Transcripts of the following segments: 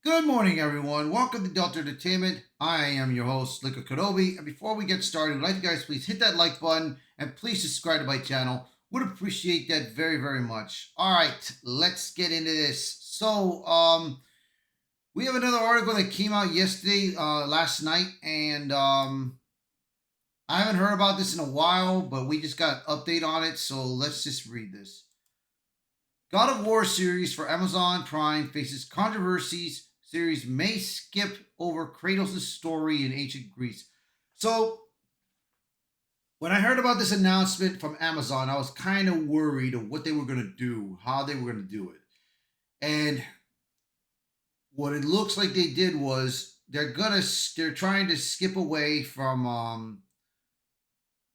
Good morning, everyone. Welcome to Delta Entertainment. I am your host, Liquor Kenobi. And before we get started, I'd like you guys please hit that like button and please subscribe to my channel. Would appreciate that very, very much. All right, let's get into this. We have another article that came out yesterday, last night, and I haven't heard about this in a while, but we just got an update on it. So let's just read this. God of War series for Amazon Prime faces controversies. Series may skip over Kratos' story in ancient Greece. So, when I heard about this announcement from Amazon, I was kind of worried of what they were going to do, how they were going to do it. And what it looks like they did was they're trying to skip away from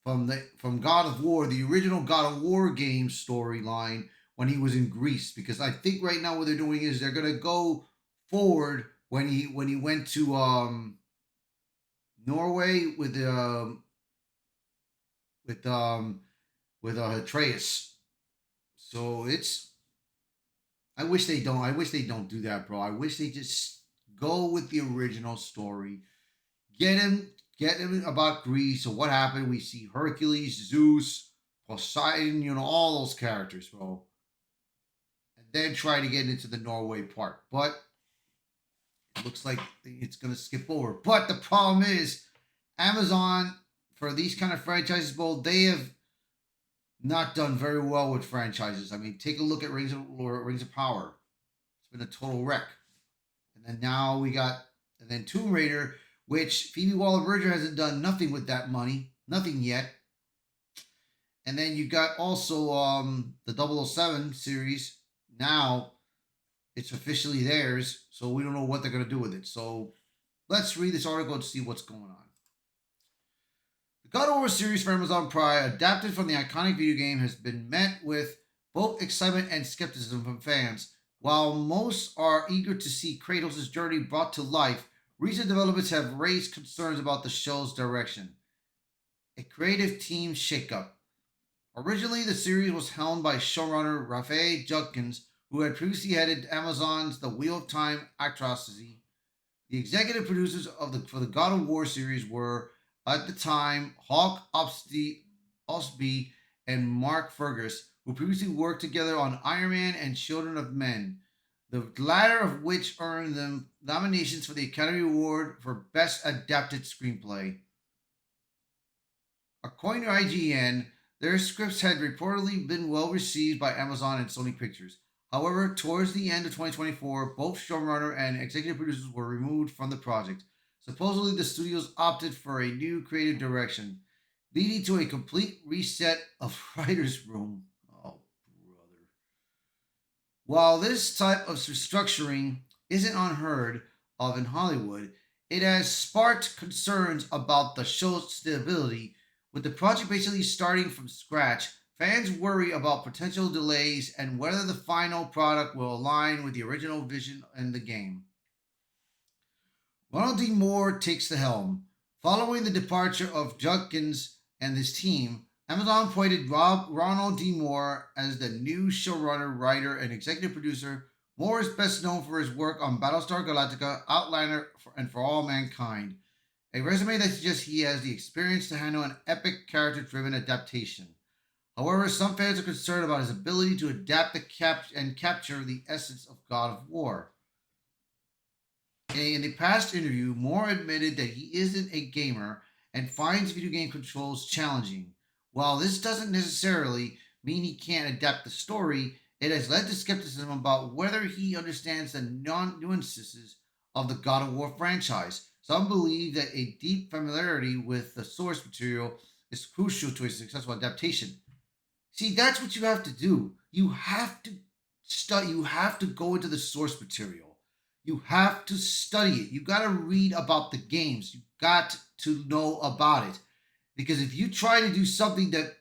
God of War, the original God of War game storyline when he was in Greece, because I think right now what they're doing is they're gonna go forward when he went to Norway with Atreus. So it's I wish they don't do that, bro. I wish they just go with the original story. Get him about Greece. So what happened? We see Hercules, Zeus, Poseidon, all those characters, bro. And then try to get into the Norway part. But it looks like it's gonna skip over. But the problem is Amazon, for these kind of franchises, bro, they have not done very well with franchises. I mean, take a look at Rings of Power. It's been a total wreck. And then now we got, and then Tomb Raider, which Phoebe Waller-Bridger hasn't done nothing with that money, nothing yet. And then you got also the 007 series. Now it's officially theirs, so we don't know what they're gonna do with it. So let's read this article and see what's going on. The God of War series for Amazon Prime, adapted from the iconic video game, has been met with both excitement and skepticism from fans. While most are eager to see Kratos' journey brought to life, recent developments have raised concerns about the show's direction. A creative team shakeup. Originally, the series was helmed by showrunner Rafe Judkins, who had previously headed Amazon's The Wheel of Time atrocity. The executive producers for the God of War series were, at the time, Hawk Ostby and Mark Fergus, who previously worked together on Iron Man and Children of Men, the latter of which earned them nominations for the Academy Award for Best Adapted Screenplay. According to IGN, their scripts had reportedly been well received by Amazon and Sony Pictures. However, towards the end of 2024, both showrunner and executive producers were removed from the project. Supposedly, the studios opted for a new creative direction, leading to a complete reset of writer's room. Oh, brother. While this type of restructuring isn't unheard of in Hollywood, it has sparked concerns about the show's stability. With the project basically starting from scratch, fans worry about potential delays and whether the final product will align with the original vision in the game. Ronald D. Moore takes the helm. Following the departure of Judkins and his team, Amazon appointed Ronald D. Moore as the new showrunner, writer, and executive producer. Moore is best known for his work on Battlestar Galactica, Outlander, and For All Mankind, a resume that suggests he has the experience to handle an epic character driven adaptation. However, some fans are concerned about his ability to adapt and capture the essence of God of War. In a past interview, Moore admitted that he isn't a gamer and finds video game controls challenging. While this doesn't necessarily mean he can't adapt the story, it has led to skepticism about whether he understands the nuances of the God of War franchise. Some believe that a deep familiarity with the source material is crucial to a successful adaptation. See, that's what you have to do. You have to study. You have to go into the source material. You have to study it. You got to read about the games. You got to know about it. Because if you try to do something that,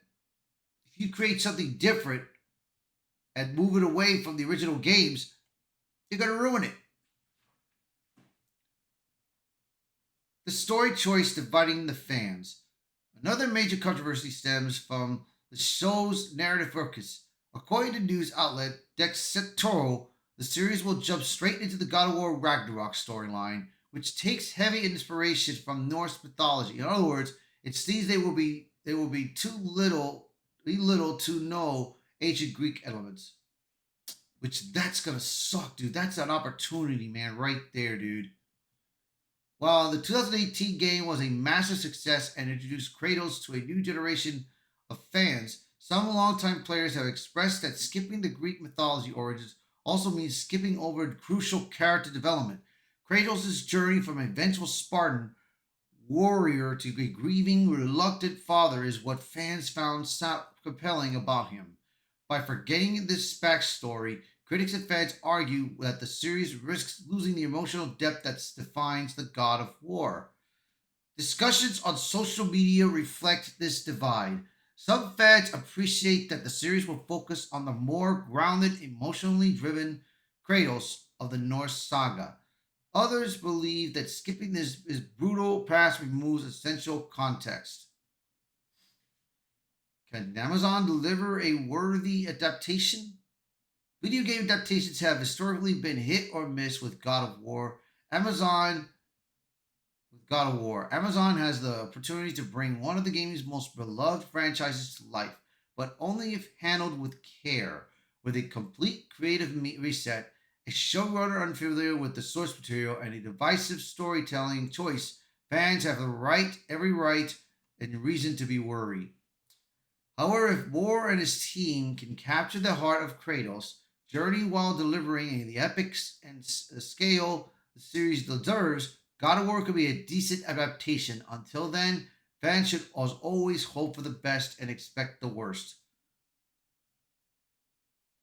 if you create something different and move it away from the original games, you're going to ruin it. The story choice dividing the fans. Another major controversy stems from the show's narrative focus. According to news outlet Dextoro, the series will jump straight into the God of War Ragnarok storyline, which takes heavy inspiration from Norse mythology. In other words, it seems they will be little to no ancient Greek elements. Which that's gonna suck, dude. That's an opportunity, man, right there, dude. While the 2018 game was a massive success and introduced Kratos to a new generation of fans, some longtime players have expressed that skipping the Greek mythology origins also means skipping over crucial character development. Kratos' journey from a vengeful Spartan warrior to a grieving, reluctant father is what fans found so compelling about him. By forgetting this backstory, critics and fans argue that the series risks losing the emotional depth that defines the God of War. Discussions on social media reflect this divide. Some fans appreciate that the series will focus on the more grounded, emotionally driven Kratos of the Norse saga. Others believe that skipping this brutal past removes essential context. Can Amazon deliver a worthy adaptation? Video game adaptations have historically been hit or miss with God of War. Amazon Amazon has the opportunity to bring one of the game's most beloved franchises to life, but only if handled with care. With a complete creative reset, a showrunner unfamiliar with the source material, and a divisive storytelling choice, fans have every right, and reason to be worried. However, if Moore and his team can capture the heart of Kratos' journey while delivering the epics and scale the series deserves, God of War could be a decent adaptation. Until then, fans should as always hope for the best and expect the worst.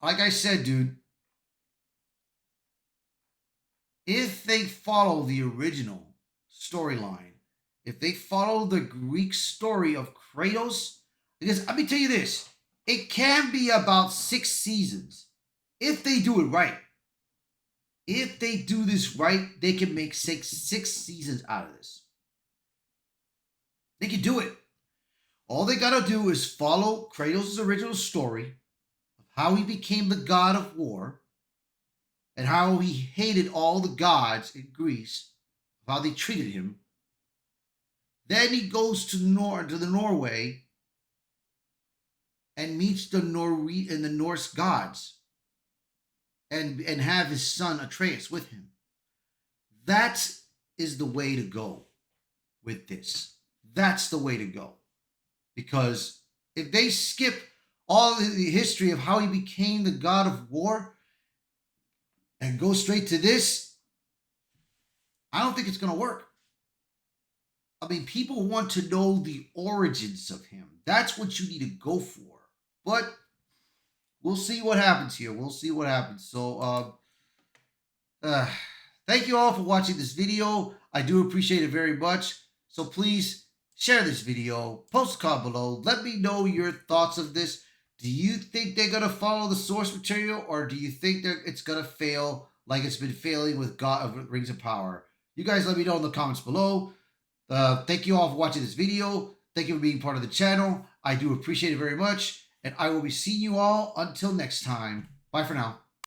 Like I said, dude, if they follow the original storyline, if they follow the Greek story of Kratos, because let me tell you this, it can be about 6 seasons if they do it right. If they do this right, they can make six seasons out of this. They can do it. All they gotta do is follow Kratos' original story of how he became the god of war and how he hated all the gods in Greece, of how they treated him. Then he goes to the Norway and meets the Norse gods and have his son Atreus with him. That is the way to go with this. That's the way to go. Because if they skip all the history of how he became the god of war and go straight to this, I don't think it's going to work. I mean, people want to know the origins of him. That's what you need to go for. But we'll see what happens here. We'll see what happens. So, thank you all for watching this video. I do appreciate it very much. So please share this video, post a comment below. Let me know your thoughts of this. Do you think they're going to follow the source material, or do you think it's going to fail like it's been failing with God of Rings of Power? You guys let me know in the comments below. Thank you all for watching this video. Thank you for being part of the channel. I do appreciate it very much. And I will be seeing you all until next time. Bye for now.